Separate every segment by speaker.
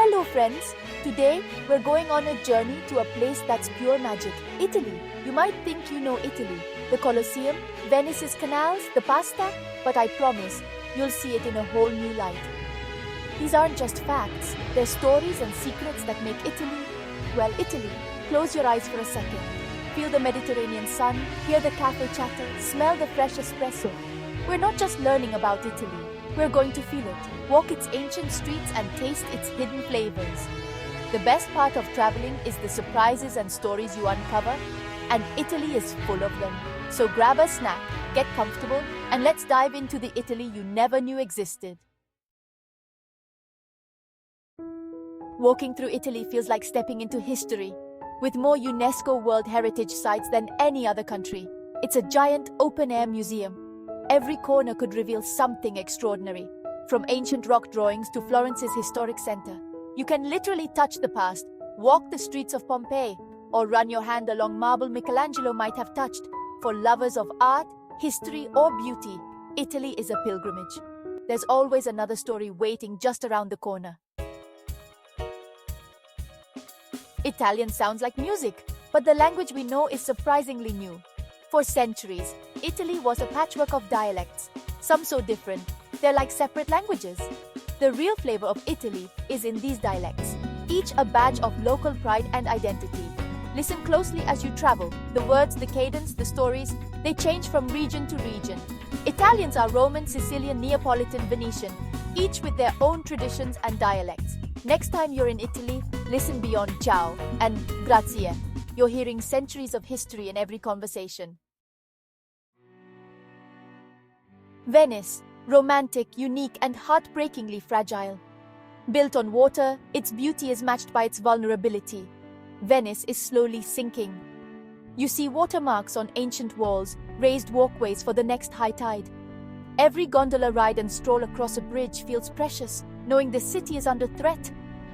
Speaker 1: Hello friends, today we're going on a journey to a place that's pure magic, Italy. You might think you know Italy, the Colosseum, Venice's canals, the pasta, but I promise you'll see it in a whole new light. These aren't just facts, they're stories and secrets that make Italy, well, Italy. Close your eyes for a second. Feel the Mediterranean sun, hear the cafe chatter, smell the fresh espresso. We're not just learning about Italy, we're going to feel it, walk its ancient streets and taste its hidden flavors. The best part of traveling is the surprises and stories you uncover, and Italy is full of them. So grab a snack, get comfortable, and let's dive into the Italy you never knew existed. Walking through Italy feels like stepping into history, with more UNESCO World Heritage sites than any other country. It's a giant open-air museum. Every corner could reveal something extraordinary, from ancient rock drawings to Florence's historic center. You can literally touch the past, walk the streets of Pompeii, or run your hand along marble Michelangelo might have touched. For lovers of art, history, or beauty, Italy is a pilgrimage. There's always another story waiting just around the corner. Italian sounds like music, but the language we know is surprisingly new. For centuries, Italy was a patchwork of dialects, some so different, they're like separate languages. The real flavor of Italy is in these dialects, each a badge of local pride and identity. Listen closely as you travel. The words, the cadence, the stories, they change from region to region. Italians are Roman, Sicilian, Neapolitan, Venetian, each with their own traditions and dialects. Next time you're in Italy, listen beyond ciao and grazie. You're hearing centuries of history in every conversation. Venice, romantic, unique, and heartbreakingly fragile. Built on water, its beauty is matched by its vulnerability. Venice is slowly sinking. You see watermarks on ancient walls, raised walkways for the next high tide. Every gondola ride and stroll across a bridge feels precious, knowing the city is under threat.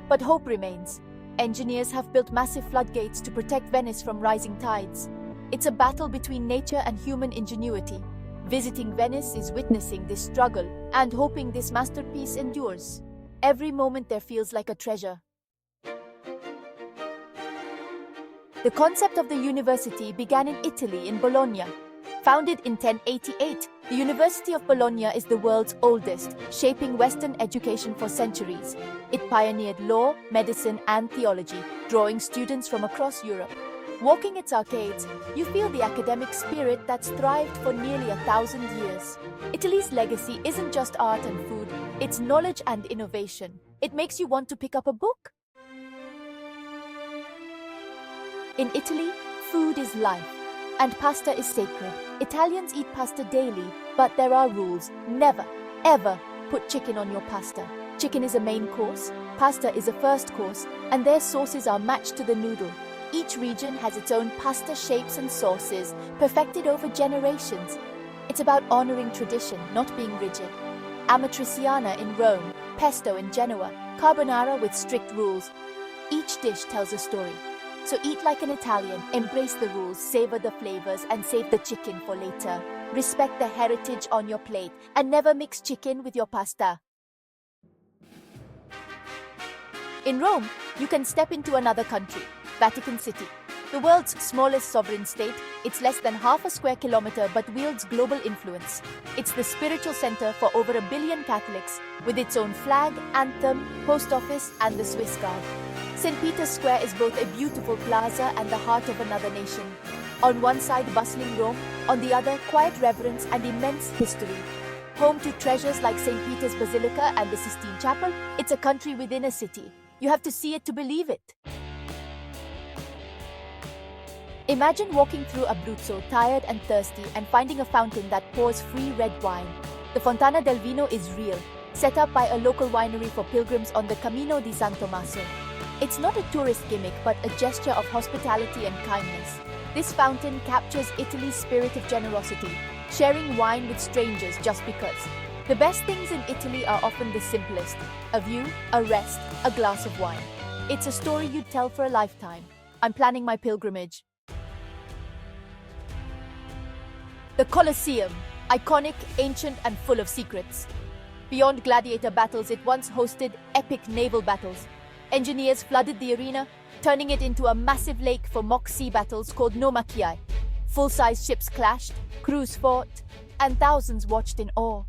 Speaker 1: But hope remains. Engineers have built massive floodgates to protect Venice from rising tides. It's a battle between nature and human ingenuity. Visiting Venice is witnessing this struggle and hoping this masterpiece endures. Every moment there feels like a treasure. The concept of the university began in Italy, in Bologna. Founded in 1088, the University of Bologna is the world's oldest, shaping Western education for centuries. It pioneered law, medicine, and theology, drawing students from across Europe. Walking its arcades, you feel the academic spirit that's thrived for nearly 1,000 years. Italy's legacy isn't just art and food, it's knowledge and innovation. It makes you want to pick up a book. In Italy, food is life, and pasta is sacred. Italians eat pasta daily, but there are rules. Never, ever put chicken on your pasta. Chicken is a main course, pasta is a first course, and their sauces are matched to the noodle. Each region has its own pasta shapes and sauces, perfected over generations. It's about honoring tradition, not being rigid. Amatriciana in Rome, pesto in Genoa, carbonara with strict rules. Each dish tells a story. So eat like an Italian, embrace the rules, savor the flavors, and save the chicken for later. Respect the heritage on your plate, and never mix chicken with your pasta. In Rome, you can step into another country, Vatican City. The world's smallest sovereign state, it's less than half a square kilometer but wields global influence. It's the spiritual center for over 1 billion Catholics, with its own flag, anthem, post office, and the Swiss Guard. St. Peter's Square is both a beautiful plaza and the heart of another nation. On one side, bustling Rome, on the other, quiet reverence and immense history. Home to treasures like St. Peter's Basilica and the Sistine Chapel, it's a country within a city. You have to see it to believe it. Imagine walking through Abruzzo, tired and thirsty, and finding a fountain that pours free red wine. The Fontana del Vino is real, set up by a local winery for pilgrims on the Camino di San Tommaso. It's not a tourist gimmick, but a gesture of hospitality and kindness. This fountain captures Italy's spirit of generosity, sharing wine with strangers just because. The best things in Italy are often the simplest: a view, a rest, a glass of wine. It's a story you'd tell for a lifetime. I'm planning my pilgrimage. The Colosseum, iconic, ancient, and full of secrets. Beyond gladiator battles, it once hosted epic naval battles. Engineers flooded the arena, turning it into a massive lake for mock sea battles called Nomachiae. Full-size ships clashed, crews fought, and thousands watched in awe.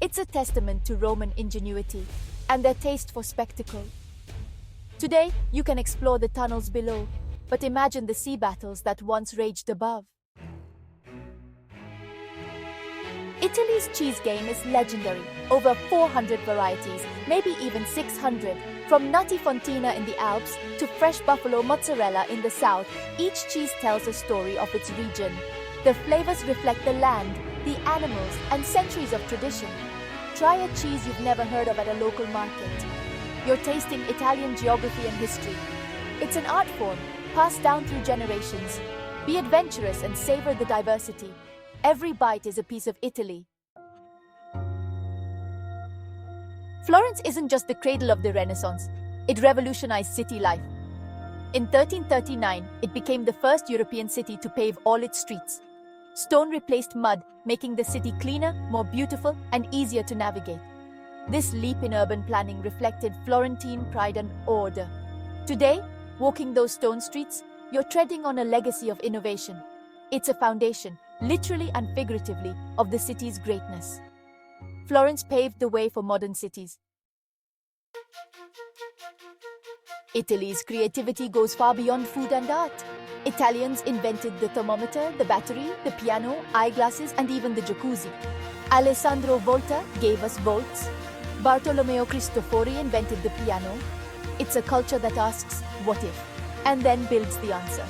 Speaker 1: It's a testament to Roman ingenuity and their taste for spectacle. Today, you can explore the tunnels below, but imagine the sea battles that once raged above. Italy's cheese game is legendary. Over 400 varieties, maybe even 600. From nutty fontina in the Alps to fresh buffalo mozzarella in the south, each cheese tells a story of its region. The flavors reflect the land, the animals, and centuries of tradition. Try a cheese you've never heard of at a local market. You're tasting Italian geography and history. It's an art form, passed down through generations. Be adventurous and savor the diversity. Every bite is a piece of Italy. Florence isn't just the cradle of the Renaissance, it revolutionized city life. In 1339, it became the first European city to pave all its streets. Stone replaced mud, making the city cleaner, more beautiful, and easier to navigate. This leap in urban planning reflected Florentine pride and order. Today, walking those stone streets, you're treading on a legacy of innovation. It's a foundation, literally and figuratively, of the city's greatness. Florence paved the way for modern cities. Italy's creativity goes far beyond food and art. Italians invented the thermometer, the battery, the piano, eyeglasses, and even the jacuzzi. Alessandro Volta gave us volts. Bartolomeo Cristofori invented the piano. It's a culture that asks, what if? And then builds the answer.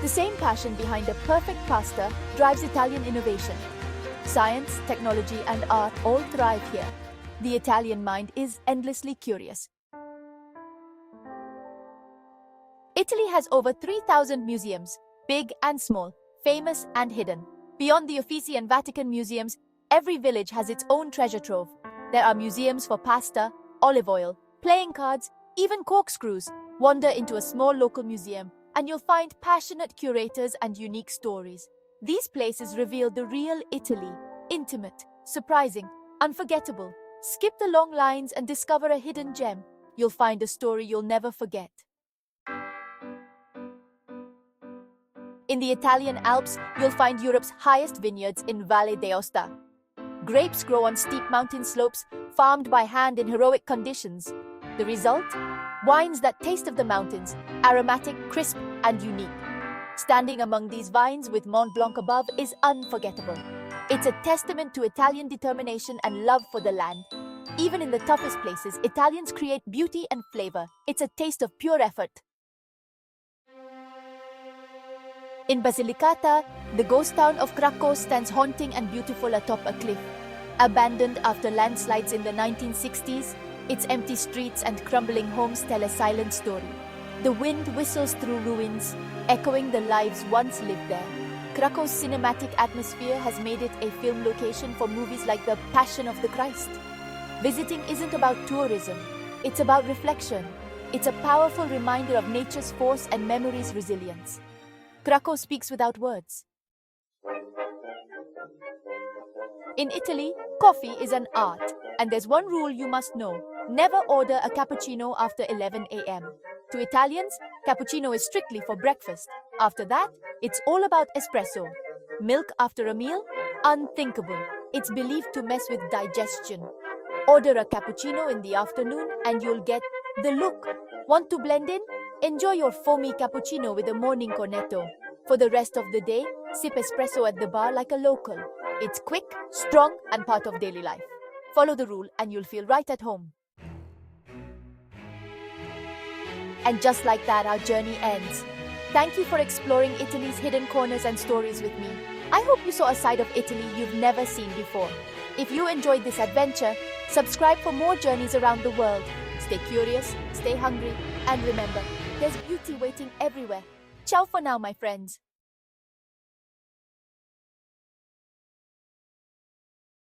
Speaker 1: The same passion behind a perfect pasta drives Italian innovation. Science, technology, and art all thrive here. The Italian mind is endlessly curious. Italy has over 3,000 museums, big and small, famous and hidden. Beyond the Uffizi and Vatican museums, every village has its own treasure trove. There are museums for pasta, olive oil, playing cards, even corkscrews. Wander into a small local museum, and you'll find passionate curators and unique stories. These places reveal the real Italy, intimate, surprising, unforgettable. Skip the long lines and discover a hidden gem. You'll find a story you'll never forget. In the Italian Alps, you'll find Europe's highest vineyards in Valle d'Aosta. Grapes grow on steep mountain slopes, farmed by hand in heroic conditions. The result? Wines that taste of the mountains, aromatic, crisp, and unique. Standing among these vines with Mont Blanc above is unforgettable. It's a testament to Italian determination and love for the land. Even in the toughest places, Italians create beauty and flavor. It's a taste of pure effort. In Basilicata, the ghost town of Krakow stands haunting and beautiful atop a cliff. Abandoned after landslides in the 1960s, its empty streets and crumbling homes tell a silent story. The wind whistles through ruins, echoing the lives once lived there. Krakow's cinematic atmosphere has made it a film location for movies like The Passion of the Christ. Visiting isn't about tourism, it's about reflection. It's a powerful reminder of nature's force and memory's resilience. Krakow speaks without words. In Italy, coffee is an art, and there's one rule you must know. Never order a cappuccino after 11 a.m. To Italians, cappuccino is strictly for breakfast. After that, it's all about espresso. Milk after a meal? Unthinkable. It's believed to mess with digestion. Order a cappuccino in the afternoon and you'll get the look. Want to blend in? Enjoy your foamy cappuccino with a morning cornetto. For the rest of the day, sip espresso at the bar like a local. It's quick, strong, and part of daily life. Follow the rule and you'll feel right at home. And just like that, our journey ends. Thank you for exploring Italy's hidden corners and stories with me. I hope you saw a side of Italy you've never seen before. If you enjoyed this adventure, subscribe for more journeys around the world. Stay curious, stay hungry, and remember, there's beauty waiting everywhere. Ciao for now, my friends.